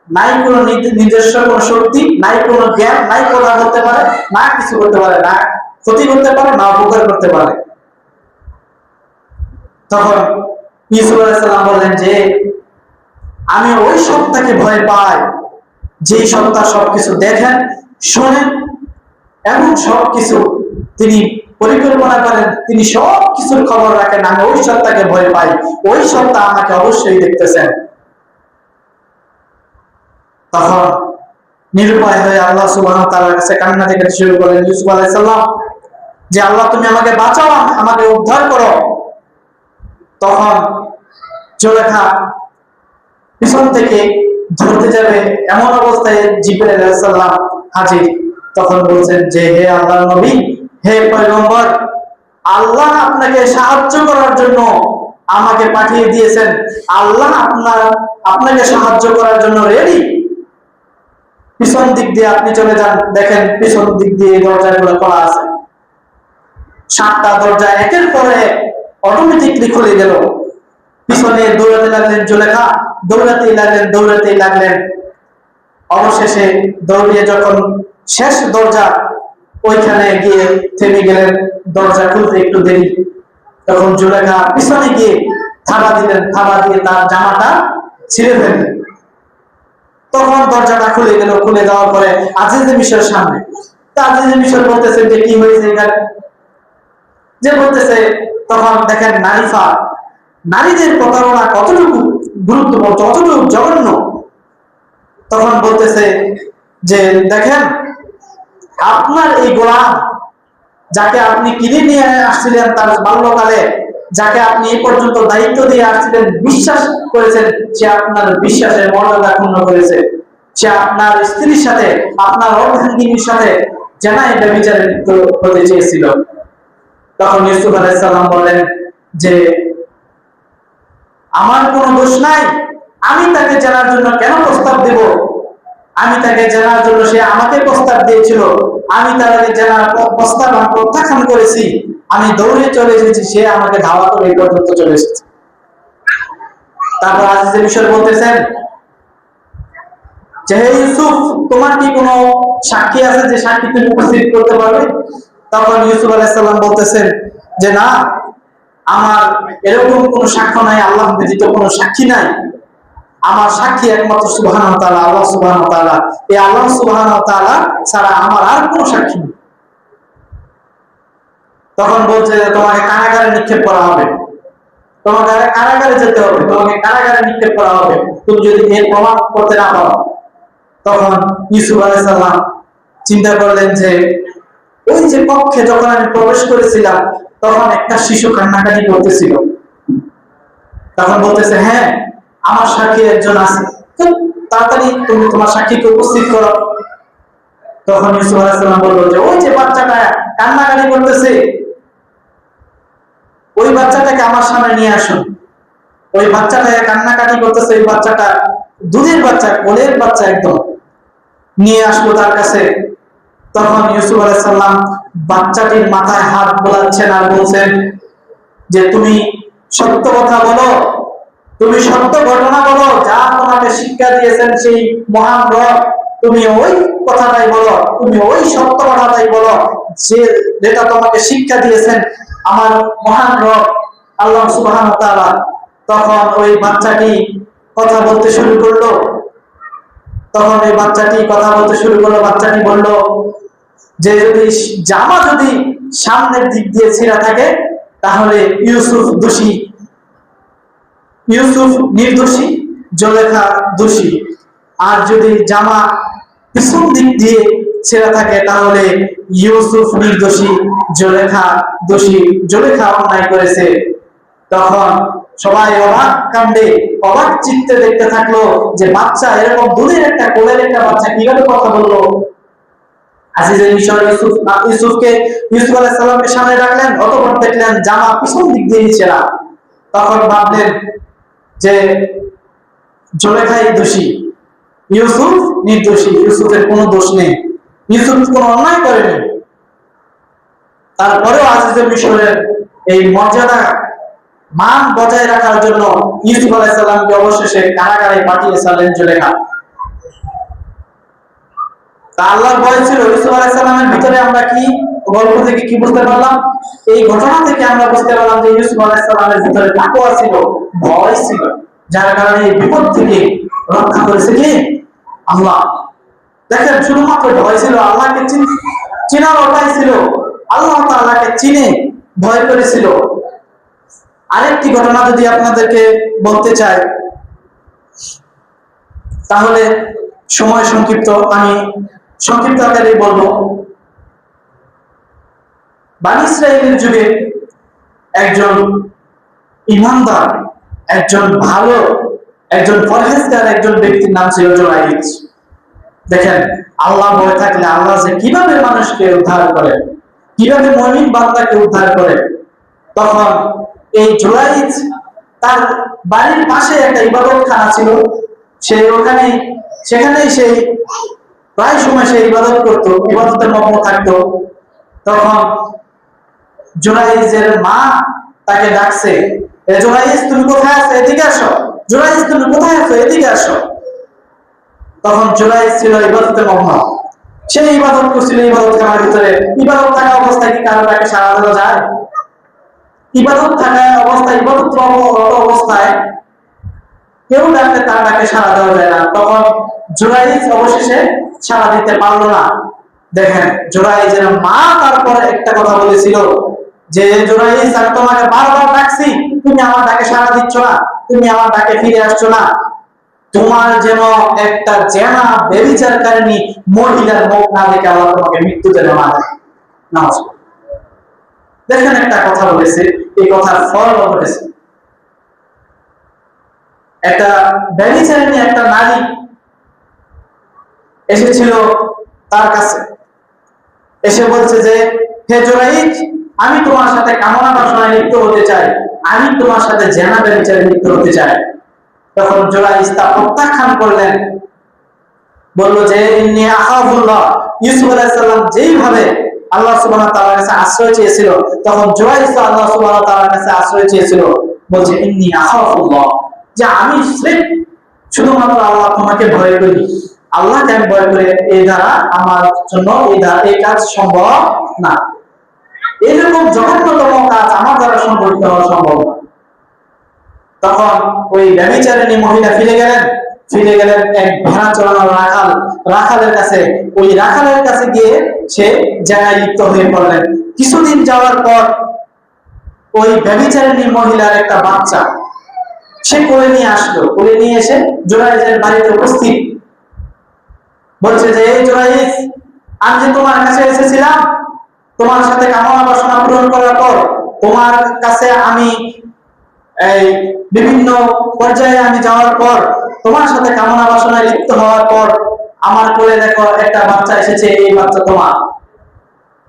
নাই কোনো নিজস্ব কোনো শক্তি, নাই কোনো জ্ঞান, নাই কথা করতে পারে, না কিছু করতে পারে, না ক্ষতি করতে পারে, না উপকার করতে পারে। তখন ইউসুফ আলাইহিস সালাম বললেন যে, আমি ওই সত্তাকে ভয় পাই যেই সত্তা সবকিছু দেখেন, শোনেন এবং সবকিছু তিনি পরিকল্পনা করেন, তিনি সবকিছুর খবর রাখেন। আমি ওই সত্তাকে ভয় পাই, ওই সত্তা আমাকে অবশ্যই দেখতেছেন। তখন নিরুপায় হয়ে আল্লাহ সুবহানাহু ওয়া তাআলার কাছে কান্নাকাটি করতে শুরু করলেন ইউসুফ আলাইহিস সালাম, যে আল্লাহ, তুমি আমাকে বাঁচাও, আমাকে উদ্ধার করো। তখন জুলেখা পিছন থেকে ধরতে যাবে, এমন অবস্থায় জিবরাইল আলাইহিস সালাম হাজির। তখন বলছেন যে, হে আল্লাহর নবী, হে পয়গম্বর, আল্লাহ আপনাকে সাহায্য করার জন্য আমাকে পাঠিয়ে দিয়েছেন। আল্লাহ আপনাকে সাহায্য করার জন্য রেডি। পিছন দিক দিয়ে আপনি চলে যান, দেখেন পিছন দিক দিয়ে দরজাগুলো খোলা আছে। 7টা দরজা একের পরে অটোমেটিকলি খুলে গেল। পিছনে দৌড়াতে লাগলেন জুলেখা, দৌড়াতেই লাগলেন। অবশেষে দৌড়িয়ে যখন শেষ দরজা, ওইখানে গিয়ে থেমে গেলেন। দরজা খুলতে একটু দেরি। তখন জুলেখা পিছনে গিয়ে থাবা দিলেন, থাবা দিয়ে তার জামাটা ছিঁড়ে ফেললেন। তখন দরজাটা খুলে গেল। খুলে যাওয়ার পরে আজিজে মিশর সামনে। আজিজে মিশর বলতেছে যে, কি হয়েছে এখানে? যে বলতেছে, তখন দেখেন নারীদের প্রতারণা কতটুকু গুরুত্বপূর্ণ, কতটুকু জঘন্য। তখন বলতেছে যে, দেখেন, আপনার এই গোলাম, যাকে আপনি কিনে নিয়ে আসছিলেন তার বাল্যকালে, যাকে আপনি এই পর্যন্ত দায়িত্ব দিয়ে আসছিলেন, বিশ্বাস করেছেন, সে আপনার বিশ্বাসের মর্যাদা ক্ষুণ্ণ করেছে। সে আপনার স্ত্রীর সাথে, আপনার অর্ধাঙ্গিনীর সাথে জেনায় ব্যভিচারে লিপ্ত হতে চেয়েছিল। তখন ইউসুফ আলাইহিস সালাম বলেন যে, আমার কোনো দোষ নাই, আমি তাকে জানার জন্য কেন প্রস্তাব দেব? আমি তাকে জানার জন্য, সে আমাকে প্রস্তাব দিয়েছিল, আমি তাকে জানার প্রস্তাব প্রত্যাখ্যান করেছি, আমি দৌড়ে চলে এসেছি, সে আমাকে ধাওয়া করে এই পর্যন্ত চলে এসেছে। তারপর আজিজে মিশর বলতেছেন যে হে ইউসুফ, তোমার কি কোনো সাক্ষী আছে যে সাক্ষী তুমি উপস্থিত করতে পারবে? তখন ইউসুফ আলাইহিস সালাম বলতেছেন যে না, আমার এরকম কোনো সাক্ষ্য নাই, আল্লাহ ব্যতীত কোনো সাক্ষী নাই, আমার সাক্ষী একমাত্র সুবহানাহু ওয়া তাআলা, আল্লাহ সুবহানাহু ওয়া তাআলা। এই আল্লাহ সুবহানাহু ওয়া তাআলা ছাড়া আমার আর কোনো সাক্ষী নেই। তখন বলছে যে তোমাকে কারাগারে নিক্ষেপ করা হবে, তোমাকে কারাগারে যেতে হবে, তোমাকে কারাগারে নিক্ষেপ করা হবে তুমি যদি এর প্রমাণ করতে না পারো। তখন ইউসুফ আলাইহিস সালাম চিন্তা করলেন যে ওই যে কক্ষে যখন আমি প্রবেশ করেছিলাম তখন একটা শিশু কান্নাকাটি করতেছিল। তখন বলতেছে হ্যাঁ, আমার সাক্ষী একজন আছে, তাড়াতাড়ি তুমি তোমার সাক্ষীকে উপস্থিত করো। তখন ইউসুফ আলাইহিস সালাম বলল যে ওই যে বাচ্চাটা কান্নাকাটি করতেছে, ওই বাচ্চাটাকে আমার সামনে নিয়ে আসুন। ওই বাচ্চাটা কান্নাকাটি করতেছে, ওই বাচ্চাটা দুধের বাচ্চা, কোলের বাচ্চা একদম, নিয়ে আসলো তার কাছে। তখন ইউসুফ আলাইহিস সালাম বাচ্চাটির মাথায় হাত বোলাচ্ছেন আর বলছেন যে তুমি সত্য কথা বলো, তুমি সত্য ঘটনা বলো, যা তোমাকে শিক্ষা দিয়েছেন সেই মহান রব, তুমি ওই কথাটাই বলো, তুমি ওই সত্য কথাটাই বলো যেটা তোমাকে শিক্ষা দিয়েছেন আমার মহান রব আল্লাহ সুবহানাহু ওয়া তাআলা। তখন ওই বাচ্চাটি কথা বলতে শুরু করলো। বাচ্চাটি বলল যে যদি জামা যদি সামনের দিক দিয়ে ছেঁড়া থাকে তাহলে ইউসুফ দোষী, ইউসুফ নির্দোষী, জুলেখা দোষী। আর যদি জামা পিছন দিক দিয়ে ছেঁড়া থাকে তাহলে ইউসুফ নির্দোষী, জুলেখা দোষী, জুলেখা অন্যায় করেছে। তখন সবাই অবাক কাণ্ডে অবাক চিত্তে দেখতে থাকলো যে বাচ্চা এরকম দুধের একটা কোলের একটা বাচ্চা কিভাবে কথা বললো। আজিজের মিশর ইউসুফ আলাইহিস সালামকে সামনে রাখলেন, অতঃপর দেখলেন জামা পিছন দিক দিয়ে ছেঁড়া। তখন ভাবলেন যে জুলেখাই দোষী, ইউসুফ নির্দোষী, ইউসুফের কোনো দোষ নেই, ইউসুফ কোনো অন্যায় করেনি। তারপরেও আজিজের মিশরের এই মর্যাদা মান বজায় রাখার জন্য ইউসুফ আলাইহিস সালামকে অবশেষে কারাগারে পাঠিয়েছিলেন জুলেখা। আল্লাহর ভয় ছিল ইউসুফ আলাইহিস সালামের ভিতরে। আমরা কি গল্প থেকে কি বুঝতে পারলাম? এই ঘটনা থেকে আমরা বুঝতে পারলাম যে ইউসুফ আলাইহিস সালামের ভিতরে তাকওয়া ছিল, ভয় ছিল, যার কারণে এই বিপদ থেকে রক্ষা করেছে কে? আল্লাহ। দেখেন, শুধুমাত্র ভয় ছিল, আল্লাহকে চিনার ওটাই ছিল, আল্লাহ তাআলাকে চিনে ভয় করেছিল। আরেকটি ঘটনা যদি আপনাদেরকে বলতে চাই তাহলে সময় সংক্ষিপ্ত, আমি সংক্ষিপ্ত আকারে বলবো। বনী ইসরাঈলের যুগে একজন ইমানদার, একজন ভালো, একজন পরহেজগার একজন ব্যক্তির নাম ছিল জুরাইজ। দেখেন, আল্লাহ ভয় থাকলে আল্লাহ যে কিভাবে মানুষকে উদ্ধার করে, কিভাবে মুমিন বান্দাকে উদ্ধার করে। তখন এই জুরাইজ তার বাড়ির পাশে একটা ইবাদতখানা ছিল, সেখানেই সে প্রায় সময় সে ইবাদত করত, ইবাদতের মগ্ন থাকতো। তখন জুরাইজের মা তাকে ডাকছে, জুরাইজ তুমি কোথায় আছো, এদিকে আসো, জুরাইজ তুমি কোথায় আছো, এদিকে আসো। তখন জুরাইজ ছিল ইবাদতের মগ্ন, সে ইবাদত করছিল ইবাদতখানার ভিতরে। ইবাদত থাকা অবস্থায় কি কারো তাকে সাড়া দেওয়া যায়? ইবাদত থাকা অবস্থায়, ইবাদত অবস্থায় কেউ ডাকলে তার ডাকে সাড়া দেওয়া যায় না। তখন জুরাইজ অবশেষে সাড়া দিতে পারলো না। দেখেন, জুরাইজের মা তারপরে একটা কথা বলেছিল যে জুরাইজ, আমি তোমাকে বারবার ডাকছি, তুমি আমার ডাকে সাড়া দিচ্ছ না, তুমি আমার ডাকে ফিরে আসছো না, তোমার যেন একটা জেনা ব্যভিচারকারিণী মহিলার মুখ না দেখে আল্লাহ তোমাকে মৃত্যু যেন না দেয়। নাউজুবিল্লাহ। দেখেন, একটা কথা বলেছে, এই কথার ফল ঘটেছে। একটা ব্যভিচারিণী একটা নারী এসেছিল তার কাছে, এসে বলছে যে হে জুরাইজ, আমি তোমার সাথে কামনা বাসনায় লিপ্ত হতে চাই, আমি তোমার সাথে জেনা ব্যভিচারে লিপ্ত হতে চাই। তখন জুরাইজ তা প্রত্যাখ্যান করলেন, বলল যে ইন্নী আখাফুল্লাহ। ইউসুফ আলাইহিস সালাম যেইভাবে আল্লাহ সুবহানাহু ওয়া তাআলার কাছে আশ্রয় চেয়েছিল, তখন জুরাইজ আল্লাহ সুবহানাহু ওয়া তাআলার কাছে আশ্রয় চেয়েছিল, বলছে ইন্নী আখাফুল্লাহ, যে আমি শুধুমাত্র আল্লাহ তোমাকে ভয় করি, আল্লাহকে আমি ভয় করি, এই দ্বারা আমার জন্য এই কাজ সম্ভব না। এরকম জঘন্যতম কাজ আমার দ্বারা সংগঠিত হওয়া সম্ভব না। তখন ওই ব্যভিচারিণী মহিলা ফিরে গেলেন এক ভেড়া চড়ানো রাখালের কাছে। ওই রাখালের কাছে গিয়ে সে জায়গায় লিপ্ত হয়ে পড়লেন। কিছুদিন যাওয়ার পর ওই ব্যভিচারিণী মহিলার একটা বাচ্চা সে কোলে নিয়ে আসলো। কোলে নিয়ে এসে জুরাইজের বাড়িতে উপস্থিত, বলছে যে এই জুরাইজ, আমি যে তোমার কাছে এসেছিলাম তোমার সাথে কামনা বাসনা পূরণ করার পর, তোমার কাছে আমি এই বিভিন্ন পর্যায়ে আমি যাওয়ার পর, তোমার সাথে কামনা বাসনায় লিপ্ত হওয়ার পর আমার কোলে দেখো একটা বাচ্চা এসেছে, এই বাচ্চা তোমার।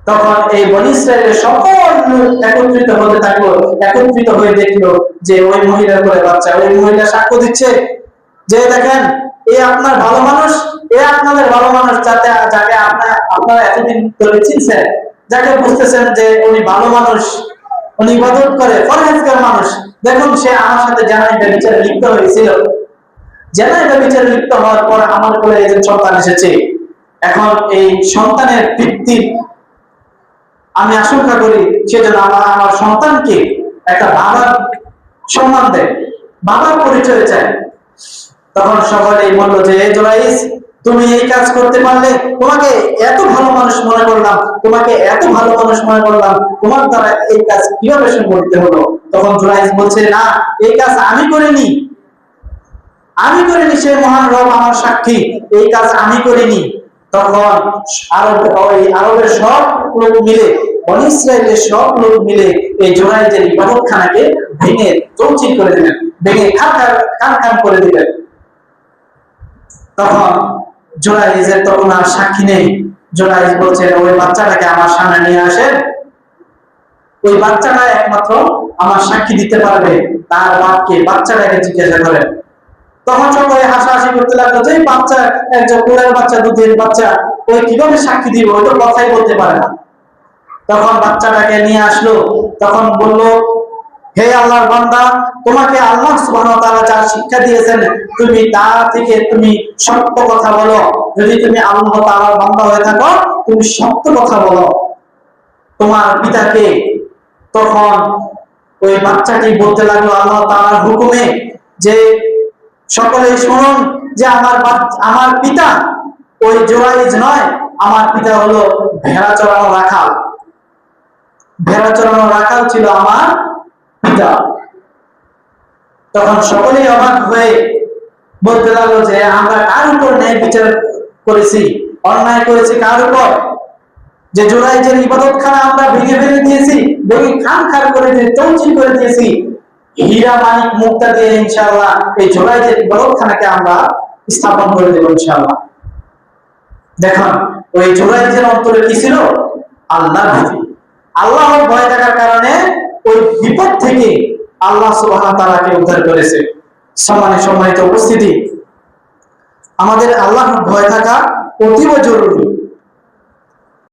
তখন এই বনী ইসরাইলের সকল লোক একত্রিত হতে থাকলো, একত্রিত হয়ে দেখলো যে ওই মহিলার কোলে বাচ্চা। ওই মহিলা সাক্ষ্য দিচ্ছে যে দেখেন, এ আপনার ভালো মানুষ, এ আপনাদের ভালো মানুষ, যাকে আপনারা এতদিন ধরে চিনছেন, যাকে বুঝতেছেন যে উনি ভালো মানুষ, উনি ইবাদত করে, পরহেজগার মানুষ। দেখুন সে আমার সাথে জানাই ব্যভিচারে লিপ্ত হয়েছিল, জানাই ব্যভিচারে লিপ্ত হওয়ার পর আমার কোলে একজন সন্তান এসেছে। এখন এই সন্তানের ভিত্তির আমি আশঙ্কা করি সেজন্য আমার সন্তানকে একটা বাবার সম্মান দেয়, বাবার পরিচয় চায়। তখন সকলেই বললো যে জুরাইজ, তুমি এই কাজ করতে পারলে, তোমাকে এত ভালো মানুষ মনে করলাম, তোমার দ্বারা এই কাজ কিভাবে সংগঠিত হলো? তখন জুরাইজ বলছে, না, এই কাজ আমি করিনি, সে মহান রব আমার সাক্ষী, এই কাজ আমি করিনি। তখন আরবের সব লোক মিলে, বনী ইসরাইলের সব লোক মিলে এই জুরাইজের ইবাদতখানাকে ভেঙে চৌচির করে দিলেন, ভেঙে খান করে দিলেন। তখন জুরাইজের তখন আর সাক্ষী নেই। জুরাইজ বলছে, ওই বাচ্চাটাকে আমার সামনে নিয়ে আসেন, ওই বাচ্চাটা একমাত্র আমার সাক্ষী দিতে পারবে, তার বাপকে, বাচ্চাটাকে জিজ্ঞাসা করেন। তখন সকলে হাসাহাসি করতে লাগলো যে বাচ্চা, একজন কোলের বাচ্চা, দুধের বাচ্চা, ওই কিভাবে সাক্ষী দিবে, ওই তো কথাই বলতে পারে না। তখন বাচ্চাটাকে নিয়ে আসলো। তখন বলল, হে আল্লাহর বান্দা, তোমাকে আল্লাহ সুবহানাহু ওয়া তাআলা যা শিক্ষা দিয়েছেন তুমি তা থেকে তুমি সত্য কথা বলো। যদি তুমি আল্লাহ তাআলার বান্দা হয়ে থাকো, তুমি সত্য কথা বলো। তোমার পিতাকে? তখন ওই বাচ্চাটি বলতে লাগলো আল্লাহ তাআলার হুকুমে যে সকলেই শুনুন যে আমার পিতা ওই জুরাইজ নয়, আমার পিতা হলো ভেড়া চড়ানো রাখাল। ভেড়া চড়ানো রাখাল ছিল আমার পিতা। তখন সকলেই অবাক হয়ে বলতে লাগলো যে আমরা কার উপর ন্যায় বিচার করেছি, অন্যায় করেছি কার উপর? যে জুরাইজের ইবাদতখানা আমরা ভেঙে ফেলে দিয়েছি, ভেঙে খান করে দিয়ে চৌচির করে দিয়েছি। হীরা মানিক মুক্তা দিয়ে ইনশাআল্লাহ এই জুরাইজের ইবাদতখানাকে আমরা স্থাপন করে দেব ইনশাআল্লাহ। দেখুন ওই জুরাইজের অন্তরে কি ছিল? আল্লাহর ভীতি, আল্লাহর ভয় থাকার কারণে ওই বিপদ থেকে আল্লাহ সুবহানাহু ওয়া তাআলাকে উদ্ধার করেছে। সম্মানিত উপস্থিতি, আমাদের আল্লাহর ভয় থাকা অতীব জরুরি।